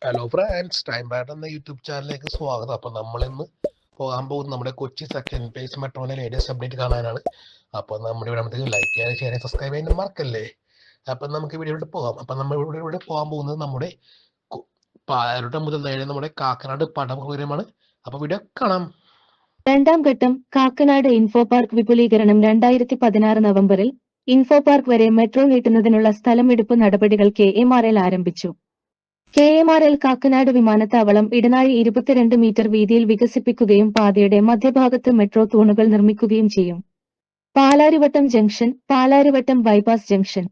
Hello friends, time bat എന്ന YouTube ചാനലിലേക്ക് സ്വാഗതം. അപ്പം നമ്മളിന്ന് പോകാൻ പോകുന്നത് നമ്മുടെ കൊച്ചി സെക്കൻഡ് ഫേസ് മെട്രോയിലെ ലേറ്റസ്റ്റ് അപ്ഡേറ്റ് കാണാനാണ്. അപ്പം നമ്മുടെ ഇവിടെ ലൈക്ക് ചെയ്യാൻ ഷെയർ സബ്സ്ക്രൈബ് ചെയ്യാൻ മറക്കല്ലേ. അപ്പം നമുക്ക് വീഡിയോയിലോട്ട് പോകാം. അപ്പം നമ്മൾ ഇവിടെ പോകാൻ പോകുന്നത് നമ്മുടെ പാലരുട്ടം മുതൽ നേരെ നമ്മുടെ കാക്കനാട് പടമുഖരമാണ്. അപ്പം വീഡിയോ കാണാം. രണ്ടാം ഘട്ടം കാക്കനാട് ഇൻഫോ പാർക്ക് വിപുലീകരണം 2016 നവംബറിൽ ഇൻഫോ പാർക്ക് വരെ മെട്രോ നീട്ടുന്നതിനുള്ള സ്ഥലമെടുപ്പ് നടപടികൾ KMRL ആരംഭിച്ചു. KMRL കാക്കനാട് വിമാനത്താവളം ഇടനാഴി 22 മീറ്റർ വീതിയിൽ വികസിപ്പിക്കുകയും പാതയുടെ മധ്യഭാഗത്ത് മെട്രോ തൂണുകൾ നിർമ്മിക്കുകയും ചെയ്യും. Palarivattom junction, Palarivattom bypass junction,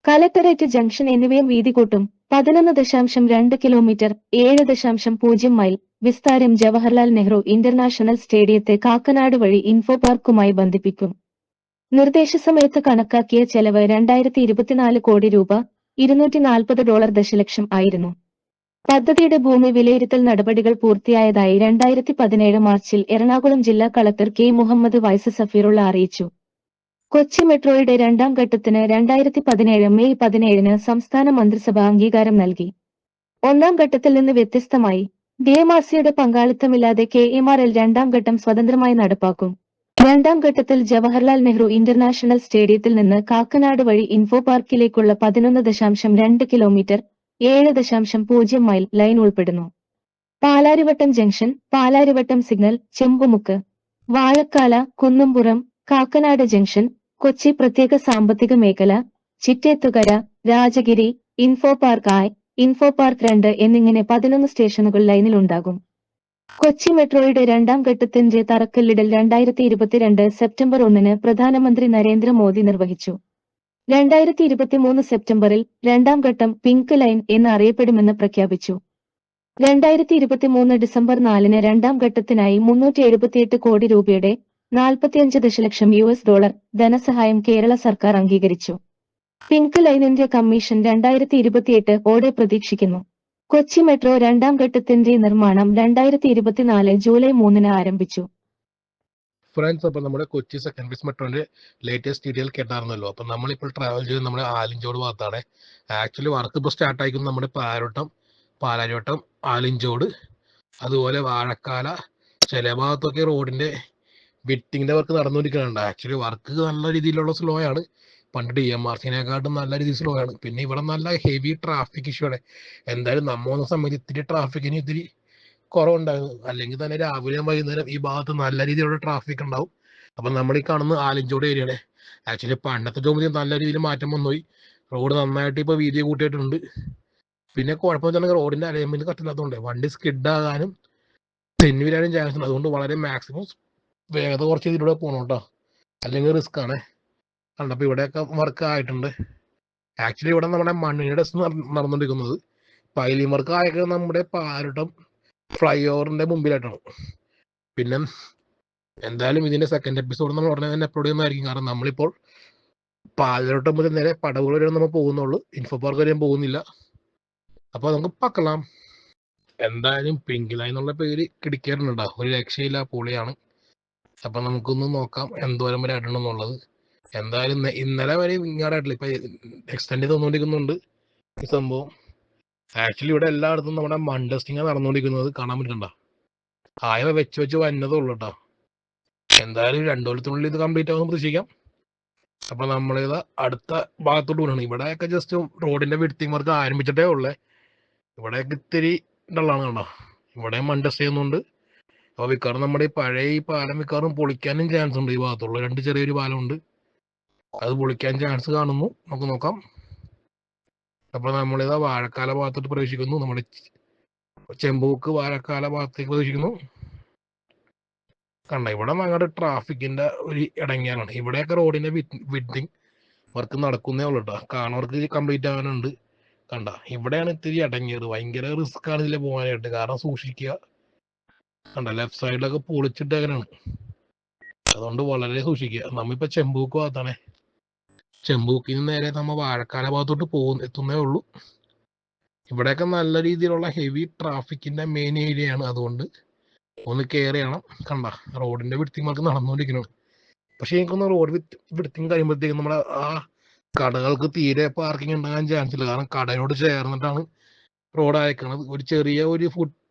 collectorate junction എന്നിവയും വീതി കൂട്ടും. 11.2 കിലോമീറ്റർ 7.0 മൈൽ വിസ്താരം ജവഹർലാൽ നെഹ്റു ഇന്റർനാഷണൽ സ്റ്റേഡിയത്തെ കാക്കനാട് വഴി ഇൻഫോ പാർക്കുമായി ബന്ധിപ്പിക്കും. നിർദ്ദേശസമയത്ത് കണക്കാക്കിയ ചെലവ് 2024 കോടി രൂപ, $240 ദശലക്ഷം ആയിരുന്നു. പദ്ധതിയുടെ ഭൂമി വിലയിരുത്തൽ നടപടികൾ പൂർത്തിയായതായി 2017 മാർച്ചിൽ എറണാകുളം ജില്ലാ collector K Muhammad Y Safirulla അറിയിച്ചു. കൊച്ചി മെട്രോയുടെ രണ്ടാം ഘട്ടത്തിന് 2017 മെയ് 17 സംസ്ഥാന മന്ത്രിസഭ അംഗീകാരം നൽകി. ഒന്നാം ഘട്ടത്തിൽ നിന്ന് വ്യത്യസ്തമായി DMRCയുടെ പങ്കാളിത്തമില്ലാതെ KMRL രണ്ടാം ഘട്ടം സ്വതന്ത്രമായി നടപ്പാക്കും. രണ്ടാം ഘട്ടത്തിൽ ജവഹർലാൽ നെഹ്റു ഇന്റർനാഷണൽ സ്റ്റേഡിയത്തിൽ നിന്ന് കാക്കനാട് വഴി ഇൻഫോ പാർക്കിലേക്കുള്ള 11.2 കിലോമീറ്റർ 7.0 മൈൽ ലൈൻ ഉൾപ്പെടുന്നു. Palarivattom junction, Palarivattom signal, Chembumukku, Vazhakkala, Kunnumpuram, Kakkanad junction, Kochi പ്രത്യേക സാമ്പത്തിക മേഖല, Chittethukara, Rajagiri, info park I, info park 2 എന്നിങ്ങനെ 11 സ്റ്റേഷനുകൾ ലൈനിലുണ്ടാകും. കൊച്ചി മെട്രോയുടെ രണ്ടാം ഘട്ടത്തിന്റെ തറക്കല്ലിടൽ 2022 സെപ്റ്റംബർ 1 പ്രധാനമന്ത്രി നരേന്ദ്രമോദി നിർവഹിച്ചു. 2023 സെപ്റ്റംബറിൽ രണ്ടാം ഘട്ടം പിങ്ക് ലൈൻ എന്ന് അറിയപ്പെടുമെന്ന് പ്രഖ്യാപിച്ചു. 2023 ഡിസംബർ 4 രണ്ടാം ഘട്ടത്തിനായി 378 കോടി രൂപയുടെ 45 ദശലക്ഷം $US ധനസഹായം കേരള സർക്കാർ അംഗീകരിച്ചു. പിങ്ക് ലൈനിന്റെ കമ്മീഷൻ 2028 ഓടെ പ്രതീക്ഷിക്കുന്നു. കൊച്ചി മെട്രോ രണ്ടാം ഘട്ടത്തിന്റെ നിർമ്മാണം 2024 ജൂലൈ 3 ആരംഭിച്ചു. ഫ്രണ്ട്സ്, അപ്പം നമ്മുടെ കൊച്ചി സെക്കൻഡ് ഫേസ് മെട്രോന്റെ ലേറ്റസ്റ്റ് ഡീറ്റെയിൽ കേട്ടായിരുന്നല്ലോ. അപ്പം നമ്മളിപ്പോൾ ട്രാവൽ ചെയ്ത് നമ്മുടെ ആലിഞ്ചോട് ഭാഗത്താണ്. ആക്ച്വലി വർക്ക് ഇപ്പോൾ സ്റ്റാർട്ട് ആയിരിക്കുന്നത് നമ്മുടെ പാലാരിവട്ടം, ആലിഞ്ചോട്, അതുപോലെ വാഴക്കാല, ചില ഭാഗത്തൊക്കെ റോഡിന്റെ ബിറ്റിങ്ങിന്റെ വർക്ക് നടന്നുകൊണ്ടിരിക്കുന്നുണ്ട്. ആക്ച്വലി വർക്ക് നല്ല രീതിയിലുള്ള സ്ലോ ആണ്. പണ്ട് DMRCനെക്കാട്ടും നല്ല രീതിയിൽ സ്ലോ ആണ്. പിന്നെ ഇവിടെ നല്ല ഹെവി ട്രാഫിക് ഇഷ്യൂ ആണ്. എന്തായാലും നമ്മ വന്ന സമയത്ത് ഇത്തിരി ട്രാഫിക്കിന് ഇത്തിരി കുറവുണ്ടായിരുന്നു. അല്ലെങ്കിൽ തന്നെ രാവിലെ വൈകുന്നേരം ഈ ഭാഗത്ത് നല്ല രീതിയിലുള്ള ട്രാഫിക് ഉണ്ടാവും. അപ്പം നമ്മൾ ഈ കാണുന്ന ആലിഞ്ചോട് ഏരിയയാണ്. ആക്ച്വലി പണ്ടത്തെ ജോലി നല്ല രീതിയിൽ മാറ്റം വന്നുപോയി. റോഡ് നന്നായിട്ട് ഇപ്പോൾ വീതി കൂട്ടിയിട്ടുണ്ട്. പിന്നെ കുഴപ്പമെന്ന് റോഡിന്റെ അലൈൻമെന്റ് കത്തില്ലാത്തതുകൊണ്ട് വണ്ടി സ്കിഡ് ആകാനും തെന്നി വീഴാനും ചാൻസ് ഉണ്ട്. അതുകൊണ്ട് വളരെ മാക്സിമം വേഗത കുറച്ച് ഇതിലൂടെ പോകണം കേട്ടോ, അല്ലെങ്കിൽ റിസ്ക് ആണ്. കണ്ടപ്പോൾ ഇവിടെയൊക്കെ വർക്ക് ആയിട്ടുണ്ട്. ആക്ച്വലി ഇവിടെ നമ്മുടെ മണ്ണിന്റെ ടെസ്റ്റ് നടന്നുകൊണ്ടിരിക്കുന്നത്. പൈലിംഗ് വർക്ക് ആയൊക്കെ നമ്മുടെ പാലരുട്ടം ഫ്ലൈ ഓവറിന്റെ മുമ്പിലായിട്ടാണ്. പിന്നെ എന്തായാലും ഇതിന്റെ സെക്കൻഡ് എപ്പിസോഡ് നമ്മൾ ഉടനെ തന്നെ അപ്ലോഡ് ചെയ്യുന്നതായിരിക്കും. കാരണം നമ്മളിപ്പോൾ പാലരുട്ടം മുതൽ നേരെ പടവുകൾ വരെ നമ്മൾ പോകുന്നുള്ളൂ, ഇൻഫോ പാർക്ക് വരെയും പോകുന്നില്ല. അപ്പോൾ നമുക്ക് പക്കളാം. എന്തായാലും പിങ്ക് ലൈൻ എന്നുള്ള പേര് കിടിക്കാറുണ്ടോ, ഒരു രക്ഷയില്ല, പൊളിയാണ്. അപ്പം നമുക്കൊന്ന് നോക്കാം എന്തോരം വരെ ആയിട്ടുണ്ടെന്നുള്ളത്. എന്തായാലും ഇന്നലെ വരെ ഇങ്ങോട്ടായിട്ടില്ല, ഇപ്പൊ എക്സ്റ്റെൻഡ് ചെയ്ത് തന്നുകൊണ്ടിരിക്കുന്നുണ്ട് ഈ സംഭവം. ആക്ച്വലി ഇവിടെ എല്ലായിടത്തും നമ്മുടെ മൺ ടെസ്റ്റിംഗ് നടന്നുകൊണ്ടിരിക്കുന്നത് കാണാൻ പറ്റണ്ട. ആയ വെച്ച് വന്നതേ ഉള്ളൂ കേട്ടോ. എന്തായാലും 2 കൊല്ലത്തിനുള്ളിൽ ഇത് കംപ്ലീറ്റ് ആകുമെന്ന് പ്രതീക്ഷിക്കാം. അപ്പൊ നമ്മളിത് അടുത്ത ഭാഗത്തോട്ട് പോകണം. ഇവിടെയൊക്കെ ജസ്റ്റ് റോഡിന്റെ വിഡ്ത്തിങ് വർക്ക് ആരംഭിച്ചിട്ടേ ഉള്ളേ. ഇവിടെയൊക്കെ ഇത്തിരി ഡള്ളാണ് കണ്ടോ. ഇവിടെ മൺ ടെസ്റ്റ് ചെയ്യുന്നുണ്ട്. അപ്പൊ മിക്കവാറും നമ്മുടെ ഈ പഴയ ഈ പാലം മിക്കവാറും പൊളിക്കാനും ചാൻസ് ഉണ്ട്. ഈ ഭാഗത്തുള്ള 2 ചെറിയൊരു പാലമുണ്ട്, അത് പൊളിക്കാൻ ചാൻസ് കാണുന്നു. നമുക്ക് നോക്കാം. അപ്പൊ നമ്മളിതാ വാഴക്കാല ഭാഗത്തോട്ട് പ്രവേശിക്കുന്നു. നമ്മുടെ ചെമ്പൂക്ക് വാഴക്കാല ഭാഗത്തേക്ക് പ്രവേശിക്കുന്നു. കണ്ട ഇവിടെ ഞങ്ങളുടെ ട്രാഫിക്കിന്റെ ഒരു ഇടങ്ങിയാണ്. ഇവിടെയൊക്കെ റോഡിന്റെ വിഡ്ത്തിങ് വർക്ക് നടക്കുന്നേ ഉള്ളൂ കേട്ടോ. കാണവർക്ക് കംപ്ലീറ്റ് ആകാനുണ്ട്. കണ്ട ഇവിടെയാണ് ഇത്തിരി ഇടങ്ങിയത്. ഭയങ്കര റിസ്ക് ആണ് ഇതിൽ പോകാനായിട്ട്. കാരണം സൂക്ഷിക്കുക. കണ്ട ലെഫ്റ്റ് സൈഡിലൊക്കെ പൊളിച്ചിട്ടേക്കാനാണ്. അതുകൊണ്ട് വളരെ സൂക്ഷിക്കുക. നമ്മിപ്പോ ചെമ്പൂക്ക് ഭാഗത്താണേ. ചെമ്പൂക്കിൽ നിന്ന് നേരെ നമ്മ വാഴക്കാല ഭാഗത്തോട്ട് എത്തുന്നേ ഉള്ളൂ. ഇവിടെയൊക്കെ നല്ല രീതിയിലുള്ള ഹെവി ട്രാഫിക്കിന്റെ മെയിൻ ഏരിയ ആണ്. അതുകൊണ്ട് ഒന്ന് കെയർ ചെയ്യണം. കണ്ട റോഡിന്റെ വിഡ്ത്തിങ് വർക്ക് നടന്നുകൊണ്ടിരിക്കുന്നത്. പക്ഷെ എനിക്കൊന്ന് റോഡ് വിഡ്ത്തിങ് കഴിയുമ്പോഴത്തേക്കും നമ്മുടെ ആ കടകൾക്ക് തീരെ പാർക്കിംഗ് ഉണ്ടാകാൻ ചാൻസ് ഇല്ല. കാരണം കടയോട് ചേർന്നിട്ടാണ് റോഡ് അയക്കണത്. ഒരു ചെറിയ ഒരു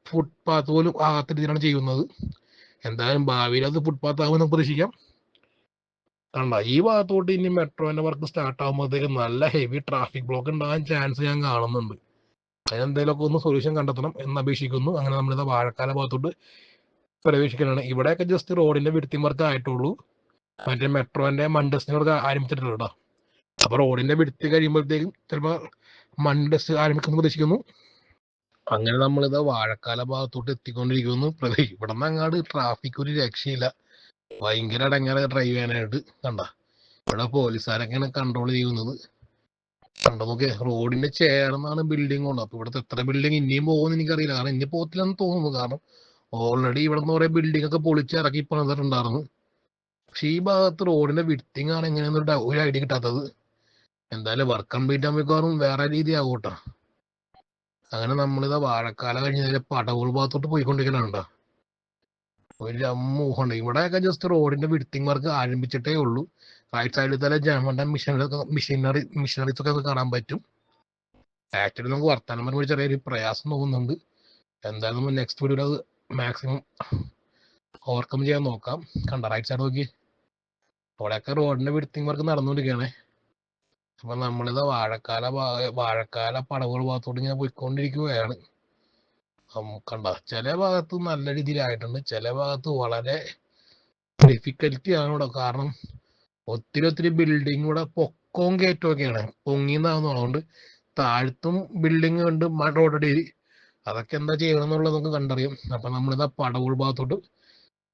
ഫുട്പാത്ത് പോലും ആകാത്ത രീതിയിലാണ് ചെയ്യുന്നത്. എന്തായാലും ഭാവിയിൽ അത് ഫുട്പാത്ത് ആകുമെന്ന് പ്രതീക്ഷിക്കാം. കണ്ട ഈ ഭാഗത്തോട്ട് ഇനി മെട്രോന്റെ വർക്ക് സ്റ്റാർട്ട് ആകുമ്പോഴത്തേക്ക് നല്ല ഹെവി ട്രാഫിക് ബ്ലോക്ക് ഉണ്ടാകാൻ ചാൻസ് ഞാൻ കാണുന്നുണ്ട്. അതിനെന്തെങ്കിലുമൊക്കെ ഒന്ന് സൊല്യൂഷൻ കണ്ടെത്തണം എന്ന് അപേക്ഷിക്കുന്നു. അങ്ങനെ നമ്മളിത് വാഴക്കാല ഭാഗത്തോട്ട് പ്രവേശിക്കലാണ്. ഇവിടെയൊക്കെ ജസ്റ്റ് റോഡിന്റെ വിടുത്തിങ് വർക്ക് ആയിട്ടുള്ളൂ. മറ്റേ മെട്രോന്റെ മൺഡസ്റ്റിന് വർക്ക് ആരംഭിച്ചിട്ടുള്ളൂ കേട്ടോ. അപ്പൊ റോഡിന്റെ വിടുത്തി കഴിയുമ്പോഴത്തേക്കും ചിലപ്പോൾ മൺഡസ്റ്റ് ആരംഭിക്കുമെന്ന് പ്രതീക്ഷിക്കുന്നു. അങ്ങനെ നമ്മളിത് വാഴക്കാല ഭാഗത്തോട്ട് എത്തിക്കൊണ്ടിരിക്കുന്നു. ഇവിടെ നിന്ന് അങ്ങാട് ട്രാഫിക് ഒരു രക്ഷയില്ല. ഭയങ്കര അടങ്ങാതെ ഡ്രൈവ് ചെയ്യാനായിട്ട്. കണ്ട ഇവിടെ പോലീസുകാരൊക്കെയാണ് കൺട്രോൾ ചെയ്യുന്നത്. കണ്ടോ നോക്കിയേ, റോഡിന്റെ ചേർന്നാണ് ബിൽഡിംഗ് ഉള്ളത്. അപ്പൊ ഇവിടുത്തെ എത്ര ബിൽഡിംഗ് ഇനിയും പോകുമെന്ന് എനിക്കറിയില്ല. കാരണം ഇനി പോകത്തില്ലെന്ന് തോന്നുന്നു. കാരണം ഓൾറെഡി ഇവിടെ നിന്ന് കുറെ ബിൽഡിംഗ് ഒക്കെ പൊളിച്ച് ഇറക്കി പണിതിട്ടുണ്ടായിരുന്നു. പക്ഷെ ഈ ഭാഗത്ത് റോഡിന്റെ വിട്ടിങ് ആണ് എങ്ങനെയൊന്നും ഒരു ഐഡിയ കിട്ടാത്തത്. എന്തായാലും വർക്ക് കംപ്ലീറ്റ് ആകുമ്പോഴേക്കും വേറെ രീതി ആകൂട്ടോ. അങ്ങനെ നമ്മളിതാ വാഴക്കാല കഴിഞ്ഞ പടവുകൾ ഭാഗത്തോട്ട് പോയിക്കൊണ്ടിരിക്കണുണ്ടോ. ഒരു അമ്മൂഹുണ്ട്. ഇവിടെയൊക്കെ ജസ്റ്റ് റോഡിന്റെ വിടുത്തിങ് വർക്ക് ആരംഭിച്ചിട്ടേ ഉള്ളൂ. റൈറ്റ് സൈഡിൽ തന്നെ ജർമ്മന്റെ മിഷനറീസ് ഒക്കെ കാണാൻ പറ്റും. ആക്ച്വലി നമുക്ക് വർത്താനം പറയുമ്പോൾ ചെറിയൊരു പ്രയാസം തോന്നുന്നുണ്ട്. എന്തായാലും നമ്മൾ നെക്സ്റ്റ് വീഡിയോയിൽ അത് മാക്സിമം ഓവർകം ചെയ്യാൻ നോക്കാം. കണ്ട റൈറ്റ് സൈഡ് നോക്കി, അവിടെയൊക്കെ റോഡിന്റെ വിടുത്തിങ് വർക്ക് നടന്നുകൊണ്ടിരിക്കുകയാണേ. അപ്പൊ നമ്മളിത് വാഴക്കാല പടവുകൾ ഭാഗത്തോട്ട് ഇങ്ങനെ പോയിക്കൊണ്ടിരിക്കുകയാണ്. കണ്ട ചില ഭാഗത്ത് നല്ല രീതിയിലായിട്ടുണ്ട്, ചില ഭാഗത്ത് വളരെ ഡിഫിക്കൽറ്റി ആണ് ഇവിടെ. കാരണം ഒത്തിരി ബിൽഡിംഗ് ഇവിടെ പൊക്കവും കയറ്റവും ഒക്കെയാണ്, പൊങ്ങിന്നാവുന്നു. അതുകൊണ്ട് താഴത്തും ബിൽഡിംഗ് ഉണ്ട്, റോഡടി. അതൊക്കെ എന്താ ചെയ്യണം എന്നുള്ളത് നമുക്ക് കണ്ടറിയാം. അപ്പൊ നമ്മളിത് പടവുകൾ ഭാഗത്തോട്ട്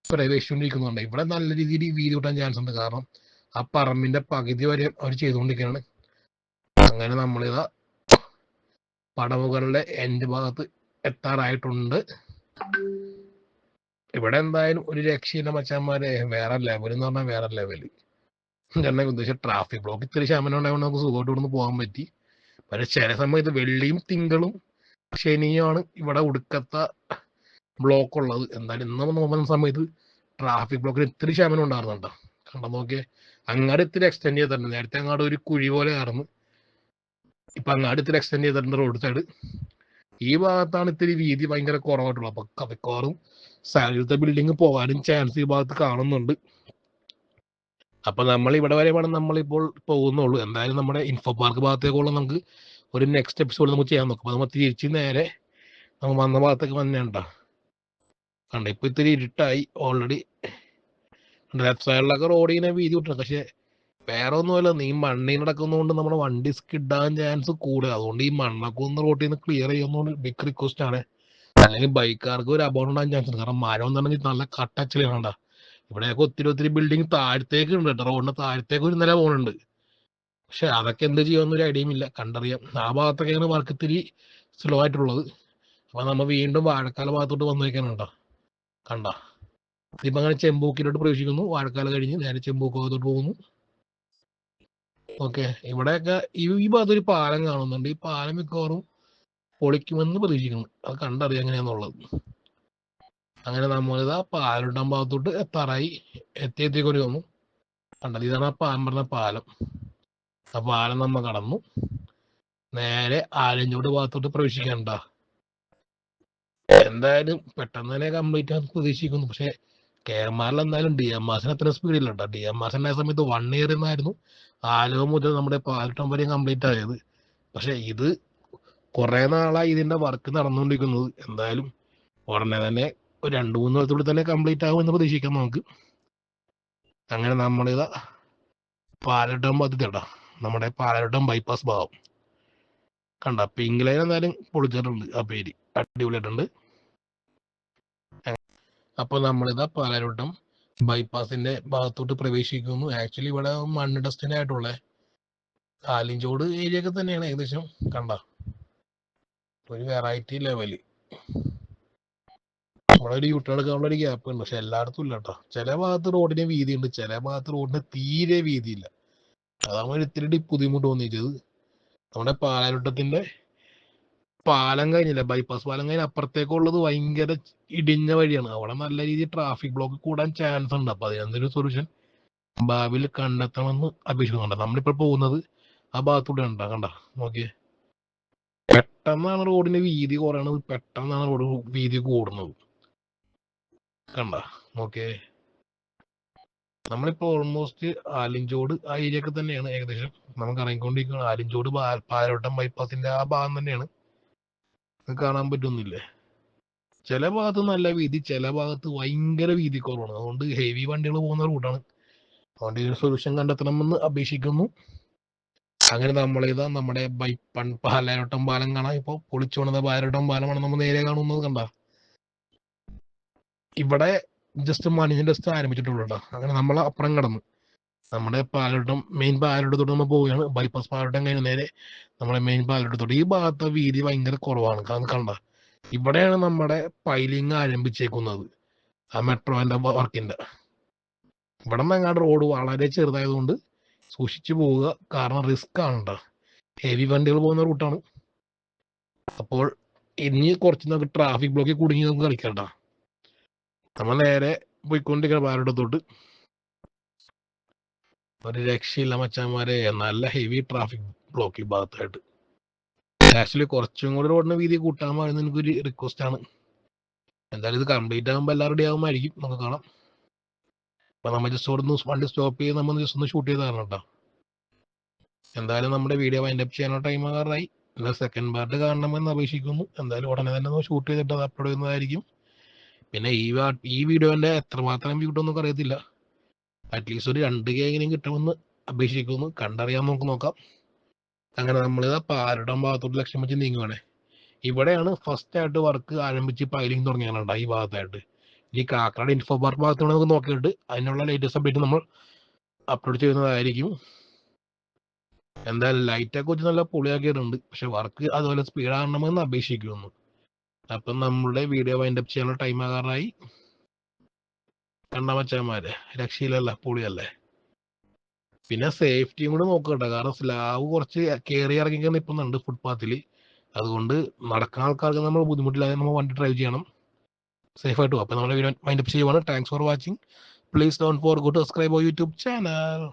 പ്രവേശിച്ചുകൊണ്ടിരിക്കുന്നുണ്ട്. ഇവിടെ നല്ല രീതിയിൽ വീതി കൂട്ടാൻ ചാൻസ് ഉണ്ട്. കാരണം ആ പറമ്പിന്റെ പകുതി വരെ അവർ ചെയ്തുകൊണ്ടിരിക്കുകയാണ്. അങ്ങനെ നമ്മളിതാ പടവുകളുടെ എൻഡ് ഭാഗത്ത് എത്താറായിട്ടുണ്ട്. ഇവിടെ എന്തായാലും ഒരു രക്ഷയില്ല മച്ചാന്മാരെ. വേറെ ലെവൽ എന്ന് പറഞ്ഞാൽ വേറെ ലെവല്. ഞാൻ ഉദ്ദേശിച്ച ട്രാഫിക് ബ്ലോക്ക് ഇത്തിരി ശമനം ഉണ്ടായതുകൊണ്ട് നമുക്ക് സുഖമായിട്ട് ഇവിടുന്ന് പോകാൻ പറ്റി. പക്ഷെ ചില സമയത്ത് വെള്ളിയും തിങ്കളും ശനിയുമാണ് ഇവിടെ ഒടുക്കത്തെ ബ്ലോക്ക് ഉള്ളത്. എന്തായാലും ഇന്ന് നോക്കുന്ന സമയത്ത് ട്രാഫിക് ബ്ലോക്കിന് ഇത്തിരി ശമനം ഉണ്ടായിരുന്നുണ്ടോ. കണ്ടോ നോക്കിയേ, അങ്ങാട് ഇത്തിരി എക്സ്റ്റെൻഡ് ചെയ്തിട്ടുണ്ട്. നേരത്തെ അങ്ങാട് ഒരു കുഴി പോലെ ആയിരുന്നു, ഇപ്പൊ അങ്ങാട് ഇത്തിരി എക്സ്റ്റെൻഡ് ചെയ്തിട്ടുണ്ട് റോഡ് സൈഡ്. ഈ ഭാഗത്താണ് ഇത്തിരി വീതി ഭയങ്കര കുറവായിട്ടുള്ളത്. അപ്പൊ കവിക്കോറും സൈഡിലത്തെ ബിൽഡിംഗ് പോകാനും ചാൻസ് ഈ ഭാഗത്ത് കാണുന്നുണ്ട്. അപ്പൊ നമ്മൾ ഇവിടെ വരെയാണ് നമ്മളിപ്പോൾ പോകുന്നുള്ളൂ. എന്തായാലും നമ്മുടെ ഇൻഫോ പാർക്ക് ഭാഗത്തേക്കുള്ള നമുക്ക് ഒരു നെക്സ്റ്റ് എപ്പിസോഡ് നമുക്ക് ചെയ്യാൻ നോക്കും. അപ്പൊ നമ്മൾ തിരിച്ച് നേരെ നമ്മൾ വന്ന ഭാഗത്തേക്ക് വന്നേണ്ട. കണ്ട ഇപ്പൊ ഇത്തിരി ഇരുട്ടായി ഓൾറെഡി. ലെഫ്റ്റ് സൈഡിലൊക്കെ റോഡ് ഇങ്ങനെ വീതി വിട്ടു. പക്ഷെ വേറെ ഒന്നുമല്ല, നീ മണ്ണിൽ നടക്കുന്നതുകൊണ്ട് നമ്മുടെ വണ്ടി സ്കിഡാൻ ചാൻസ് കൂടുതൽ. അതുകൊണ്ട് ഈ മണ്ണൊക്കെ ഒന്ന് റോട്ടിൽ നിന്ന് ക്ലിയർ ചെയ്യുന്നതുകൊണ്ട് ബിഗ് റിക്വസ്റ്റ് ആണ്. അല്ലെങ്കിൽ ബൈക്കാർക്ക് ഒരു അപകടം ഉണ്ടാകാൻ ചാൻസ് ഉണ്ട്. കാരണം മരം എന്ന് പറഞ്ഞാൽ നല്ല കട്ടച്ചിൽ വേണ്ട. ഇവിടെയൊക്കെ ഒത്തിരി ബിൽഡിംഗ് താഴത്തേക്ക് ഉണ്ട് കേട്ടോ. റോഡിന്റെ താഴത്തേക്ക് ഒരു നില പോകുന്നുണ്ട്. പക്ഷെ അതൊക്കെ എന്ത് ചെയ്യുമെന്നൊരു ഐഡിയയും ഇല്ല, കണ്ടറിയാം. ആ ഭാഗത്തൊക്കെയാണ് വർക്ക് ഇത്തിരി സ്ലോ ആയിട്ടുള്ളത്. അപ്പൊ നമ്മൾ വീണ്ടും വാഴക്കാല ഭാഗത്തോട്ട് വന്നിരിക്കാനുണ്ടോ. കണ്ട ഇപ്പൊ അങ്ങനെ ചെമ്പൂക്കിലോട്ട് പ്രവേശിക്കുന്നു. വാഴക്കാല കഴിഞ്ഞ് നേരെ ചെമ്പൂക്ക് ഭാഗത്തോട്ട് പോകുന്നു. ഓക്കെ, ഇവിടെയൊക്കെ ഈ ഭാഗത്ത് ഒരു പാലം കാണുന്നുണ്ട്. ഈ പാലം മിക്കവാറും പൊളിക്കുമെന്ന് പ്രതീക്ഷിക്കുന്നു. അത് കണ്ടറിയാം എങ്ങനെയാന്നുള്ളത്. അങ്ങനെ നമ്മളിതാ പാലൂട്ടാൻ ഭാഗത്തോട്ട് എത്താറായി. എത്തിക്കൊണ്ട് വന്നു. കണ്ടത് ഇതാണ് ആ പറഞ്ഞ പാലം. ആ പാലം നമ്മ കടന്നു നേരെ ആലഞ്ചോട് ഭാഗത്തോട്ട് പ്രവേശിക്കണ്ട. എന്തായാലും പെട്ടെന്ന് തന്നെ കംപ്ലീറ്റ് ആണെന്ന് പ്രതീക്ഷിക്കുന്നു. പക്ഷെ KMR എന്തായാലും DMRസിന് അത്ര സ്പീഡില്ല കേട്ടോ. DMRസ് ഉണ്ടായ സമയത്ത് 1 year എന്നായിരുന്നു ആലുവ മുതൽ നമ്മുടെ പാലട്ടം വരെയും കംപ്ലീറ്റ് ആയത്. പക്ഷെ ഇത് കുറെ നാളായി ഇതിന്റെ വർക്ക് നടന്നുകൊണ്ടിരിക്കുന്നത്. എന്തായാലും ഉടനെ തന്നെ ഒരു 2-3 ദിവസത്തോടെ തന്നെ കംപ്ലീറ്റ് ആകുമെന്ന് പ്രതീക്ഷിക്കാം നമുക്ക്. അങ്ങനെ നമ്മളിതാ പാലട്ടം പദ്ധതിട്ടാ, നമ്മുടെ പാലട്ടം ബൈപ്പാസ് ഭാഗം കണ്ട പിങ്ക് ലൈൻ എന്തായാലും പൊളിച്ചിട്ടുണ്ട്. ആ പേര് അടിപൊളിയായിട്ടുണ്ട്. അപ്പൊ നമ്മളിതാ പാലരുട്ടം ബൈപ്പാസിന്റെ ഭാഗത്തോട്ട് പ്രവേശിക്കുന്നു. ആക്ച്വലി ഇവിടെ മണ്ണ് ഡസ്റ്റിന് ആയിട്ടുള്ള ആലിഞ്ചോട് ഏരിയ ഒക്കെ തന്നെയാണ് ഏകദേശം. കണ്ട ഒരു വെറൈറ്റി ലെവല്. ഇവിടെ ഒരു യൂട്ടേൺ എടുക്കാനുള്ള ഒരു ഗ്യാപ്പ് ഉണ്ട്, പക്ഷെ എല്ലായിടത്തും ഇല്ല കേട്ടോ. ചില ഭാഗത്ത് റോഡിന് വീതി ഉണ്ട്, ചില ഭാഗത്ത് റോഡിന് തീരെ വീതിയില്ല. അതാണ് ഇത്തിരി ബുദ്ധിമുട്ട് തോന്നിച്ചത്. നമ്മുടെ പാലാരുട്ടത്തിന്റെ പാലം കഴിഞ്ഞില്ല, ബൈപ്പാസ് പാലം കഴിഞ്ഞ അപ്പുറത്തേക്കുള്ളത് ഭയങ്കര ഇടിഞ്ഞ വഴിയാണ്. അവിടെ നല്ല രീതിയിൽ ട്രാഫിക് ബ്ലോക്ക് കൂടാൻ ചാൻസ് ഉണ്ട്. അപ്പൊ അതിനെന്തൊരു സൊല്യൂഷൻ ഭാവിയിൽ കണ്ടെത്തണമെന്ന് അപേക്ഷിക്കുന്നുണ്ട്. നമ്മളിപ്പോ പോകുന്നത് ആ ഭാഗത്തൂടെ ഉണ്ടാ. കണ്ട നോക്കിയേ, പെട്ടെന്നാണ് റോഡിന്റെ വീതി കുറയണത്, പെട്ടെന്നാണ് റോഡ് വീതി കൂടുന്നത്. കണ്ട ഓക്കെ, നമ്മളിപ്പോ ഓൾമോസ്റ്റ് ആലിഞ്ചോട് ആ ഏരിയ ഒക്കെ തന്നെയാണ് ഏകദേശം. നമുക്ക് ഇറങ്ങിക്കൊണ്ടിരിക്കുന്നത് ആലിഞ്ചോട് പാലോട്ടം ബൈപ്പാസിന്റെ ആ ഭാഗം തന്നെയാണ്. കാണാൻ പറ്റുന്നില്ലേ? ചില ഭാഗത്ത് നല്ല വീതി, ചില ഭാഗത്ത് ഭയങ്കര വീതി കുറവാണ്. അതുകൊണ്ട് ഹെവി വണ്ടികൾ പോകുന്ന റൂട്ടാണ്. അതുകൊണ്ട് ഇതിന് സൊല്യൂഷൻ കണ്ടെത്തണമെന്ന് അപേക്ഷിക്കുന്നു. അങ്ങനെ നമ്മളിതാ നമ്മുടെ പാലാരോട്ടം പാലം കാണാം. ഇപ്പൊ പൊളിച്ചുകൊണ്ടത് പാലാരോട്ടം പാലമാണ് നമ്മൾ നേരെ കാണുന്നത്. കണ്ട ഇവിടെ ജസ്റ്റ് മണിഞ്ഞ ടെസ്റ്റ് ആരംഭിച്ചിട്ടുള്ളൂ കേട്ടോ. അങ്ങനെ നമ്മൾ അപ്പുറം കടന്നു നമ്മുടെ പാലോട്ടം മെയിൻ പാലോട്ടത്തോട്ട് നമ്മൾ പോവുകയാണ്. ബൈപ്പാസ് പാലോട്ടം കഴിഞ്ഞ് നേരെ നമ്മുടെ മെയിൻ പാലോട്ടത്തോട്ട്. ഈ ഭാഗത്തെ വീതി ഭയങ്കര കുറവാണ്. കാരണം കണ്ട ഇവിടെയാണ് നമ്മുടെ പൈലിങ് ആരംഭിച്ചേക്കുന്നത്, ആ മെട്രോന്റെ വർക്കിന്റെ. ഇവിടെ നിന്ന് അങ്ങാണ്ട് റോഡ് വളരെ ചെറുതായതുകൊണ്ട് സൂക്ഷിച്ചു പോവുക, കാരണം റിസ്ക് ആണ് കേട്ടോ. ഹെവി വണ്ടികൾ പോകുന്ന റൂട്ടാണ്. അപ്പോൾ ഇനി കുറച്ച് നമുക്ക് ട്രാഫിക് ബ്ലോക്കിൽ കുടുങ്ങി നമുക്ക് കളിക്കണ്ട. നമ്മൾ നേരെ പോയിക്കൊണ്ടിരിക്കുന്ന പാലോട്ടത്തോട്ട്. ഒരു രക്ഷയില്ല മച്ചാന്മാരെ, നല്ല ഹെവി ട്രാഫിക് ബ്ലോക്ക് ഈ ഭാഗത്തായിട്ട്. ആക്ച്വലി കുറച്ചും കൂടി റോഡിന് വീതി കൂട്ടാൻ പറയുന്നത് എനിക്കൊരു റിക്വസ്റ്റ് ആണ്. എന്തായാലും ഇത് കംപ്ലീറ്റ് ആകുമ്പോൾ എല്ലാം റെഡി ആകുമായിരിക്കും, നമുക്ക് കാണാം. അപ്പൊ നമ്മൾ ജസ്റ്റ് ഒന്ന് വണ്ടി സ്റ്റോപ്പ് ചെയ്ത് നമ്മൾ ജസ്റ്റ് ഒന്ന് ഷൂട്ട് ചെയ്ത് തരണം കേട്ടോ. എന്തായാലും നമ്മുടെ വീഡിയോ വൈൻഡപ്പ് ചെയ്യാനുള്ള ടൈം ആകാറായി. എന്നാൽ സെക്കൻഡ് പാർട്ട് കാണണമെന്ന് അപേക്ഷിക്കുന്നു. എന്തായാലും ഉടനെ തന്നെ ഒന്ന് ഷൂട്ട് ചെയ്തിട്ട് അത് അപ്ലോഡ് ചെയ്യുന്നതായിരിക്കും. പിന്നെ ഈ വീഡിയോന്റെ എത്രമാത്രം വ്യൂ കിട്ടുമെന്നൊക്കെ അറിയത്തില്ല. അറ്റ്ലീസ്റ്റ് ഒരു 2K എങ്ങനെയും കിട്ടുമെന്ന് അപേക്ഷിക്കുന്നു. കണ്ടറിയാൻ നമുക്ക് നോക്കാം. അങ്ങനെ നമ്മളിതാ പാലടം ഭാഗത്തോട്ട് ലക്ഷ്യം വെച്ച് നീങ്ങുവാണേ. ഇവിടെയാണ് ഫസ്റ്റ് ആയിട്ട് വർക്ക് ആരംഭിച്ച് പൈലിംഗ് തുടങ്ങിയാലുണ്ട് ഈ ഭാഗത്തായിട്ട്. ഈ കാക്കനാട് ഇൻഫോ പാർക്ക് ഭാഗത്തോടെ നമുക്ക് നോക്കിയിട്ട് അതിനുള്ള ലേറ്റസ്റ്റ് അപ്ഡേറ്റ് നമ്മൾ അപ്ലോഡ് ചെയ്യുന്നതായിരിക്കും. എന്തായാലും ലൈറ്റൊക്കെ വെച്ച് നല്ല പൊളിയാക്കിയിട്ടുണ്ട്. പക്ഷെ വർക്ക് അതുപോലെ സ്പീഡാകണമെന്ന് അപേക്ഷിക്കുന്നു. അപ്പം നമ്മളുടെ വീഡിയോ വൈൻഡപ്പ് ചെയ്യാനുള്ള ടൈം ആകാറായി. കണ്ട മച്ചാന്മാരെ, രക്ഷയിലല്ല, പൊളിയല്ലേ. പിന്നെ സേഫ്റ്റിയും കൂടെ നോക്കട്ടെ, കാരണം സ്ലാബ് കുറച്ച് കയറി ഇറങ്ങി നിൽക്കുന്നുണ്ട് ഫുട്പാത്തിൽ. അതുകൊണ്ട് നടക്കുന്ന ആൾക്കാർക്ക് നമ്മൾ ബുദ്ധിമുട്ടില്ലാതെ നമ്മൾ വണ്ടി ഡ്രൈവ് ചെയ്യണം സേഫ് ആയിട്ട്. അപ്പോൾ നമ്മുടെ വീഡിയോ വൈൻഡപ്പ് ചെയ്യുവാണ്. Thanks for watching. Please don't forget to subscribe our YouTube channel.